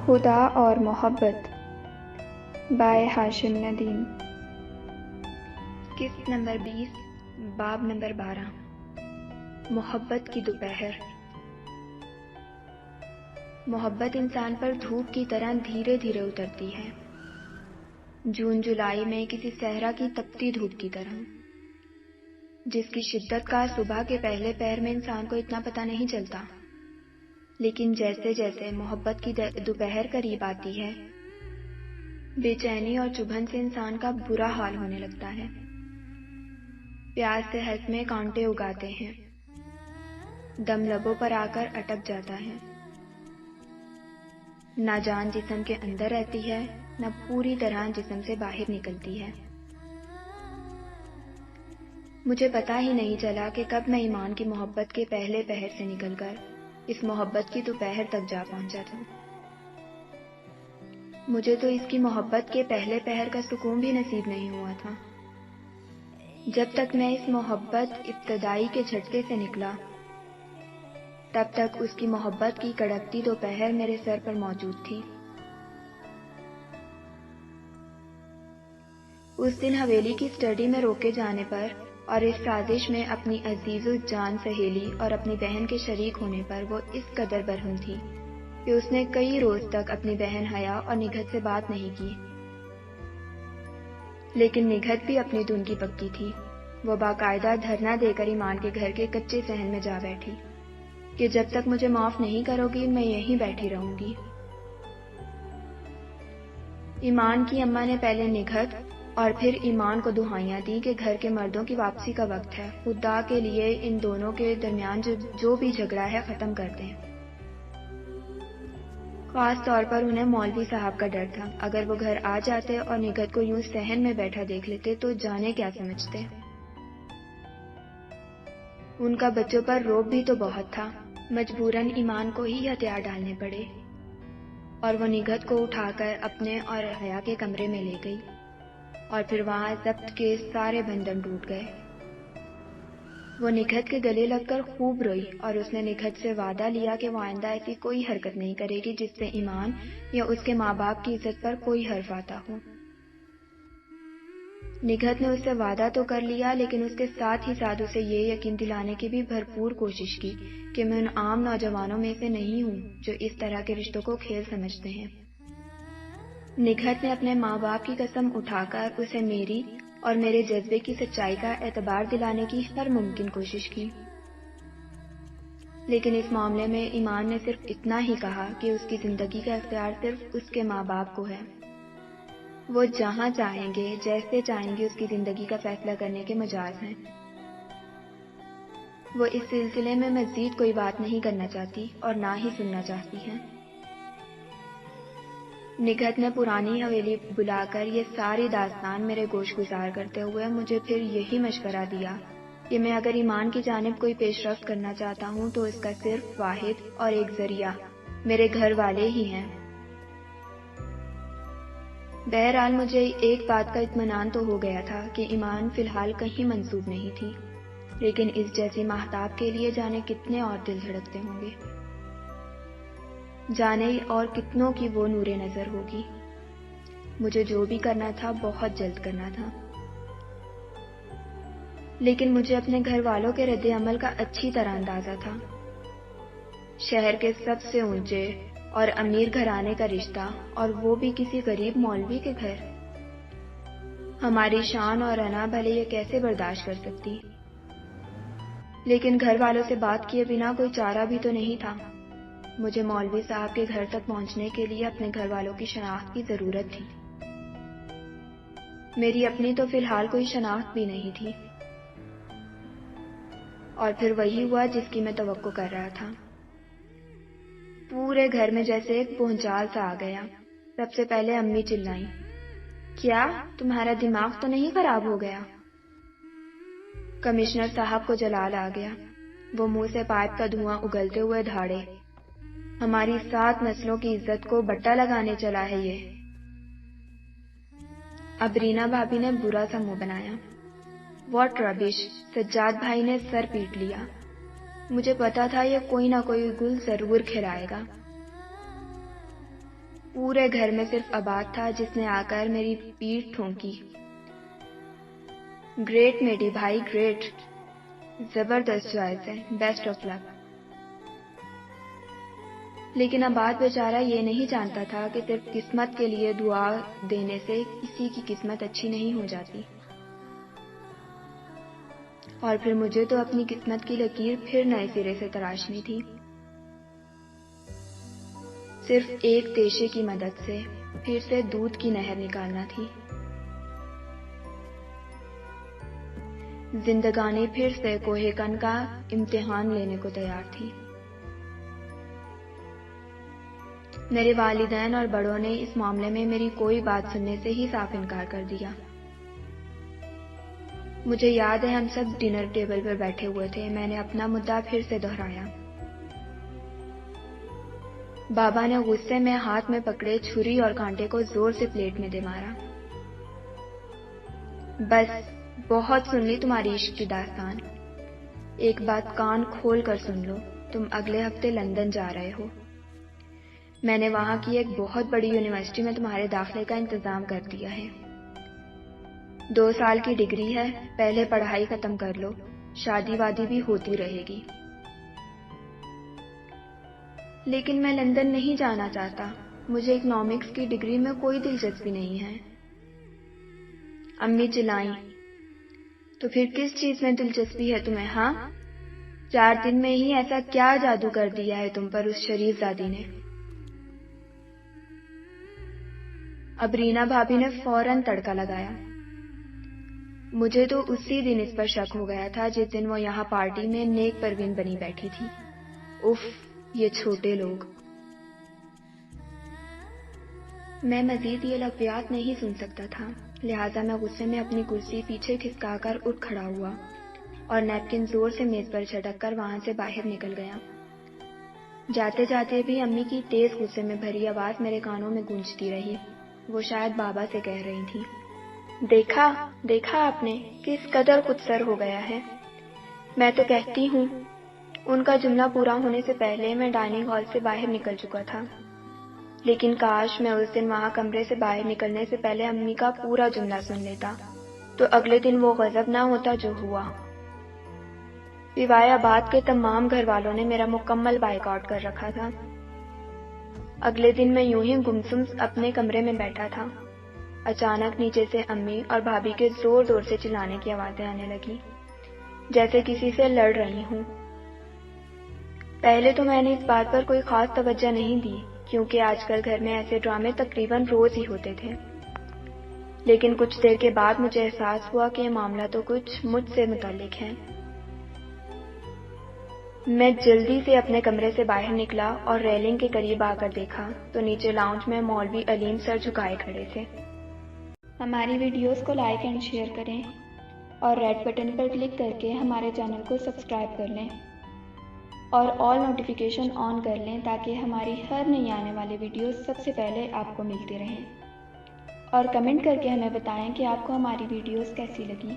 خدا اور محبت بائے ہاشم ندیم۔ قسط نمبر 20، باب نمبر 12۔ محبت کی دوپہر۔ محبت انسان پر دھوپ کی طرح دھیرے دھیرے اترتی ہے، جون جولائی میں کسی صحرا کی تپتی دھوپ کی طرح، جس کی شدت کا صبح کے پہلے پہر میں انسان کو اتنا پتہ نہیں چلتا، لیکن جیسے جیسے محبت کی دوپہر قریب آتی ہے، بے چینی اور چبھن سے انسان کا برا حال ہونے لگتا ہے۔ پیاس سے ہنس میں کانٹے اگاتے ہیں، دم لبوں پر آ کر اٹک جاتا ہے، نہ جان جسم کے اندر رہتی ہے، نہ پوری طرح جسم سے باہر نکلتی ہے۔ مجھے پتہ ہی نہیں چلا کہ کب میں ایمان کی محبت کے پہلے پہر سے نکل کر اس محبت کی دوپہر تک جا پہنچا تھا۔ مجھے تو اس کی محبت کے پہلے پہر کا سکون بھی نصیب نہیں ہوا تھا۔ جب تک میں اس محبت ابتدائی کے جھٹکے سے نکلا، تب تک اس کی محبت کی کڑکتی دوپہر میرے سر پر موجود تھی۔ اس دن حویلی کی اسٹڈی میں روکے جانے پر اور اس سازش میں اپنی عزیز الجان سہیلی اور اپنی بہن کے شریک ہونے پر وہ اس قدر برہم تھی کہ اس نے کئی روز تک اپنی بہن حیا اور نگہت سے بات نہیں کی۔ لیکن نگہت بھی اپنی دھن کی پکی تھی۔ وہ باقاعدہ دھرنا دے کر ایمان کے گھر کے کچے صحن میں جا بیٹھی کہ جب تک مجھے معاف نہیں کرو گی میں یہیں بیٹھی رہوں گی۔ ایمان کی اماں نے پہلے نگہت اور پھر ایمان کو دہائیاں دی کہ گھر کے مردوں کی واپسی کا وقت ہے، خدا کے لیے ان دونوں کے درمیان جو بھی جھگڑا ہے ختم کر دیں۔ خاص طور پر انہیں مولوی صاحب کا ڈر تھا، اگر وہ گھر آ جاتے اور نگہت کو یوں صحن میں بیٹھا دیکھ لیتے تو جانے کیا سمجھتے۔ ان کا بچوں پر روب بھی تو بہت تھا، مجبوراً ایمان کو ہی ہتھیار ڈالنے پڑے، اور وہ نگہت کو اٹھا کر اپنے اور حیا کے کمرے میں لے گئی، اور پھر وہاں ضبط کے سارے بندھن ٹوٹ گئے۔ وہ نگہت کے گلے لگ کر خوب روئی، اور اس نے نگہت سے وعدہ لیا کہ وہ آئندہ ایسی کوئی حرکت نہیں کرے گی جس سے ایمان یا اس کے ماں باپ کی عزت پر کوئی حرف آتا ہو۔ نگہت نے اس سے وعدہ تو کر لیا، لیکن اس کے ساتھ ہی ساتھ اسے یہ یقین دلانے کی بھی بھرپور کوشش کی کہ میں ان عام نوجوانوں میں سے نہیں ہوں جو اس طرح کے رشتوں کو کھیل سمجھتے ہیں۔ نگہت نے اپنے ماں باپ کی قسم اٹھا کر اسے میری اور میرے جذبے کی سچائی کا اعتبار دلانے کی ہر ممکن کوشش کی، لیکن اس معاملے میں ایمان نے صرف اتنا ہی کہا کہ اس کی زندگی کا اختیار صرف اس کے ماں باپ کو ہے۔ وہ جہاں چاہیں گے، جیسے چاہیں گے اس کی زندگی کا فیصلہ کرنے کے مجاز ہیں۔ وہ اس سلسلے میں مزید کوئی بات نہیں کرنا چاہتی اور نہ ہی سننا چاہتی ہیں۔ نگہت نے پرانی حویلی بلا کر یہ ساری داستان میرے گوش گزار کرتے ہوئے مجھے پھر یہی مشورہ دیا کہ میں اگر ایمان کی جانب کوئی پیش رفت کرنا چاہتا ہوں تو اس کا صرف واحد اور ایک ذریعہ میرے گھر والے ہی ہیں۔ بہرحال مجھے ایک بات کا اطمینان تو ہو گیا تھا کہ ایمان فی الحال کہیں منسوب نہیں تھی، لیکن اس جیسی ماہتاب کے لیے جانے کتنے اور دل دھڑکتے ہوں گے، جانے اور کتنوں کی وہ نور نظر ہوگی۔ مجھے جو بھی کرنا تھا بہت جلد کرنا تھا، لیکن مجھے اپنے گھر والوں کے رد عمل کا اچھی طرح اندازہ تھا۔ شہر کے سب سے اونچے اور امیر گھرانے کا رشتہ، اور وہ بھی کسی غریب مولوی کے گھر۔ ہماری شان اور انا بھلے یہ کیسے برداشت کر سکتی، لیکن گھر والوں سے بات کیے بنا کوئی چارہ بھی تو نہیں تھا۔ مجھے مولوی صاحب کے گھر تک پہنچنے کے لیے اپنے گھر والوں کی شناخت کی ضرورت تھی۔ میری اپنی تو فی الحال کوئی شناخت بھی نہیں تھی، اور پھر وہی ہوا جس کی میں توقع کر رہا تھا۔ پورے گھر میں جیسے ایک بھونچال سا آ گیا۔ سب سے پہلے امی چلائیں، کیا تمہارا دماغ تو نہیں خراب ہو گیا؟ کمشنر صاحب کو جلال آ گیا۔ وہ منہ سے پائپ کا دھواں اگلتے ہوئے دھاڑے، ہماری 7 نسلوں کی عزت کو بٹا لگانے چلا ہے یہ۔ اب رینا بھابی نے برا سا منہ بنایا۔ واٹ ربش! سجاد بھائی نے سر پیٹ لیا۔ مجھے پتا تھا یہ کوئی نہ کوئی گل ضرور کھلائے گا۔ پورے گھر میں صرف عباد تھا جس نے آ کر میری پیٹھ ٹھونکی۔ گریٹ میڈی بھائی، گریٹ، زبردست چوائس ہے، بیسٹ آف لک۔ لیکن عباد بیچارہ یہ نہیں جانتا تھا کہ صرف قسمت کے لیے دعا دینے سے کسی کی قسمت اچھی نہیں ہو جاتی۔ اور پھر مجھے تو اپنی قسمت کی لکیر پھر نئے سرے سے تراشنی تھی، صرف ایک تیشے کی مدد سے پھر سے دودھ کی نہر نکالنا تھی۔ زندگانی پھر سے کوہ کن کا امتحان لینے کو تیار تھی۔ میرے والدین اور بڑوں نے اس معاملے میں میری کوئی بات سننے سے ہی صاف انکار کر دیا۔ مجھے یاد ہے ہم سب ڈنر ٹیبل پر بیٹھے ہوئے تھے، میں نے اپنا مدعا پھر سے دہرایا۔ بابا نے غصے میں ہاتھ میں پکڑے چھری اور کانٹے کو زور سے پلیٹ میں دے مارا۔ بس بہت سن لی تمہاری عشق کی داستان، ایک بات کان کھول کر سن لو، تم اگلے ہفتے لندن جا رہے ہو۔ میں نے وہاں کی ایک بہت بڑی یونیورسٹی میں تمہارے داخلے کا انتظام کر دیا ہے۔ 2 سال کی ڈگری ہے، پہلے پڑھائی ختم کر لو، شادی وادی بھی ہوتی رہے گی۔ لیکن میں لندن نہیں جانا چاہتا، مجھے اکنامکس کی ڈگری میں کوئی دلچسپی نہیں ہے۔ امی چلائیں، تو پھر کس چیز میں دلچسپی ہے تمہیں؟ ہاں، 4 دن میں ہی ایسا کیا جادو کر دیا ہے تم پر اس شریف زادی نے؟ اب رینا بھابھی نے فوراً تڑکا لگایا۔ مجھے تو اسی دن اس پر شک ہو گیا تھا جس دن وہ یہاں پارٹی میں نیک پروین بنی بیٹھی تھی۔ اف، یہ چھوٹے لوگ۔ میں مزید یہ لفظیات نہیں سن سکتا تھا، لہٰذا میں غصے میں اپنی کرسی پیچھے کھسکا کر اٹھ کھڑا ہوا اور نیپکن زور سے میز پر چھٹک کر وہاں سے باہر نکل گیا۔ جاتے جاتے بھی امی کی تیز غصے میں بھری آواز میرے کانوں میں گونجتی رہی۔ وہ شاید بابا سے کہہ رہی تھی، دیکھا آپ نے کس قدر خودسر ہو گیا ہے۔ میں تو کہتی ہوں۔ ان کا جملہ پورا ہونے سے پہلے میں ڈائننگ ہال سے باہر نکل چکا تھا، لیکن کاش میں اس دن وہاں کمرے سے باہر نکلنے سے پہلے امی کا پورا جملہ سن لیتا، تو اگلے دن وہ غضب نہ ہوتا جو ہوا۔ سوائے آباد کے تمام گھر والوں نے میرا مکمل بائیکاٹ کر رکھا تھا۔ اگلے دن میں یوں ہی گمسم اپنے کمرے میں بیٹھا تھا، اچانک نیچے سے امی اور بھابھی کے زور زور سے چلانے کی آوازیں آنے لگی، جیسے کسی سے لڑ رہی ہوں۔ پہلے تو میں نے اس بات پر کوئی خاص توجہ نہیں دی، کیونکہ آج کل گھر میں ایسے ڈرامے تقریباً روز ہی ہوتے تھے، لیکن کچھ دیر کے بعد مجھے احساس ہوا کہ یہ معاملہ تو کچھ مجھ سے متعلق ہے۔ میں جلدی سے اپنے کمرے سے باہر نکلا اور ریلنگ کے قریب آ کر دیکھا تو نیچے لاؤنج میں مولوی علیم سر جھکائے کھڑے تھے۔ ہماری ویڈیوز کو لائک اینڈ شیئر کریں اور ریڈ بٹن پر کلک کر کے ہمارے چینل کو سبسکرائب کر لیں اور آل نوٹیفیکیشن آن کر لیں تاکہ ہماری ہر نئی آنے والی ویڈیوز سب سے پہلے آپ کو ملتی رہیں، اور کمنٹ کر کے ہمیں بتائیں کہ آپ کو ہماری ویڈیوز کیسی لگیں۔